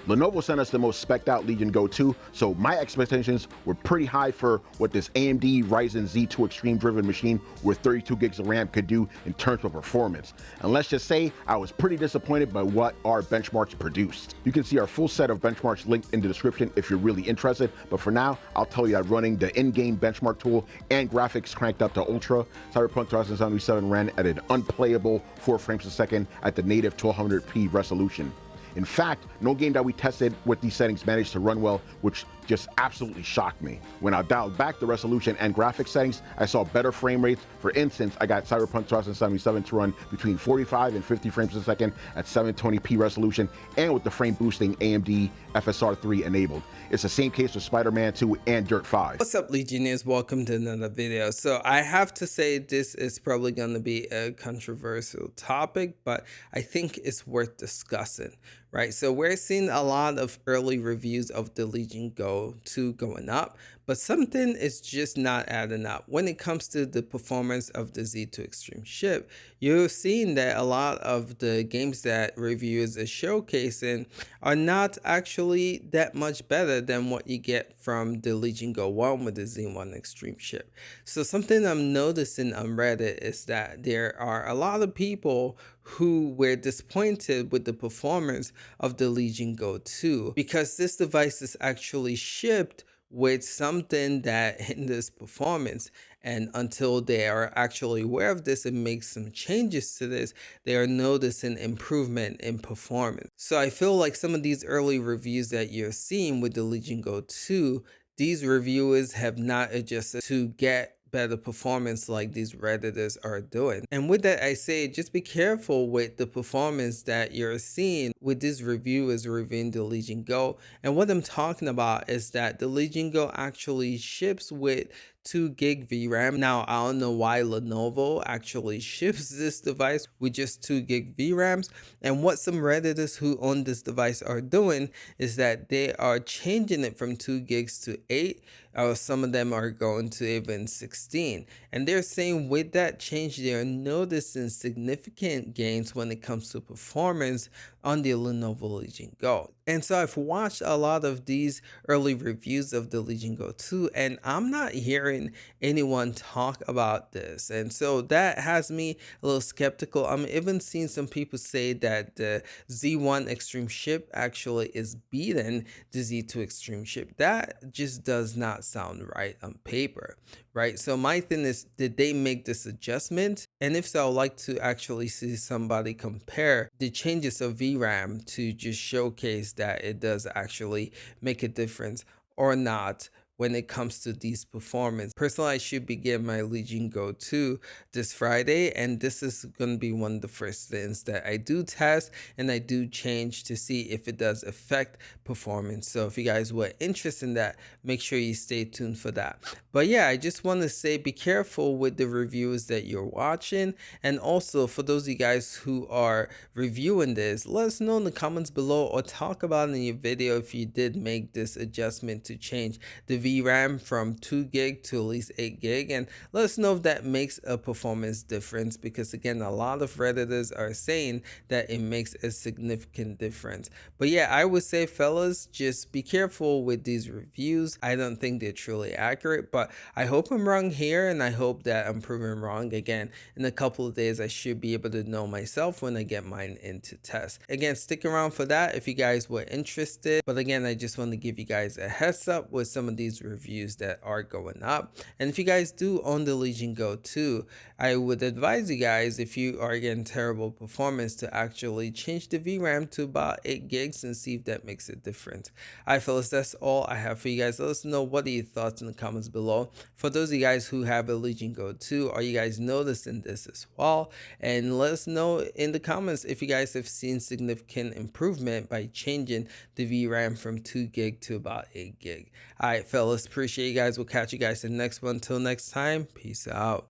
Lenovo sent us the most spec'd out Legion Go 2, so my expectations were pretty high for what this AMD Ryzen Z2 Extreme driven machine with 32 gigs of RAM could do in terms of performance. And let's just say I was pretty disappointed by what our benchmarks produced. You can see our full set of benchmarks linked in the description if you're really interested, but for now, I'll tell you that running the in-game benchmark tool and graphics cranked up to Ultra, Cyberpunk 2077 ran at an unplayable 4 frames a second at the native 1200p resolution. In fact, no game that we tested with these settings managed to run well, which just absolutely shocked me. When I dialed back the resolution and graphics settings, I saw better frame rates. For instance, I got Cyberpunk 2077 to run between 45 and 50 frames a second at 720p resolution and with the frame boosting AMD FSR3 enabled. It's the same case with Spider-Man 2 and Dirt 5. What's up, Legionnaires? Welcome to another video. So I have to say this is probably going to be a controversial topic, but I think it's worth discussing, right? So we're seeing a lot of early reviews of the Legion Go 2 going up, but something is just not adding up. When it comes to the performance of the Z2 Extreme chip, you're seeing that a lot of the games that reviewers are showcasing are not actually that much better than what you get from the Legion Go 1 with the Z1 Extreme chip. So something I'm noticing on Reddit is that there are a lot of people who were disappointed with the performance of the Legion Go 2 because this device is actually shipped with something that hinders performance, and until they are actually aware of this and make some changes to this, they are noticing improvement in performance. So I feel like some of these early reviews that you're seeing with the Legion Go 2, these reviewers have not adjusted to get better performance like these Redditors are doing. And with that, I say just be careful with the performance that you're seeing with these reviewers reviewing the Legion Go. And what I'm talking about is that the Legion Go actually ships with 2 gig VRAM. Now, I don't know why Lenovo actually ships this device with just 2 gig VRAMs. And what some Redditors who own this device are doing is that they are changing it from 2 gigs to 8, or some of them are going to even 16. And they're saying with that change, they're noticing significant gains when it comes to performance on the Lenovo Legion Go. And so I've watched a lot of these early reviews of the Legion Go 2, and I'm not hearing anyone talk about this. And so that has me a little skeptical. I'm even seeing some people say that the Z1 Extreme chip actually is beating the Z2 Extreme chip. That just does not sound right on paper, right? So my thing is, did they make this adjustment? And if so, I'd like to actually see somebody compare the changes of VRAM to just showcase that it does actually make a difference or not when it comes to these performance. Personally, I should begin my Legion Go 2 this Friday, and this is going to be one of the first things that I do test and I do change to see if it does affect performance. So if you guys were interested in that, make sure you stay tuned for that. But yeah, I just want to say be careful with the reviews that you're watching, and also for those of you guys who are reviewing this, let us know in the comments below or talk about it in your video if you did make this adjustment to change the VRAM from 2 gig to at least 8 gig, and let us know if that makes a performance difference, because again, a lot of Redditors are saying that it makes a significant difference. But yeah, I would say, fellas, just be careful with these reviews. I don't think they're truly accurate, but I hope I'm wrong here, and I hope that I'm proven wrong. Again, in a couple of days I should be able to know myself when I get mine into test. Again, stick around for that if you guys were interested. But again, I just want to give you guys a heads up with some of these reviews that are going up. And if you guys do own the Legion Go 2, I would advise you guys, if you are getting terrible performance, to actually change the VRAM to about 8 gigs and see if that makes a difference. Alright, fellas, that's all I have for you guys. Let us know what are your thoughts in the comments below. For those of you guys who have a Legion Go 2, are you guys noticing this as well? And let us know in the comments if you guys have seen significant improvement by changing the VRAM from 2 gig to about 8 gig. Alright, fellas, appreciate you guys. We'll catch you guys in the next one. Until next time, peace out.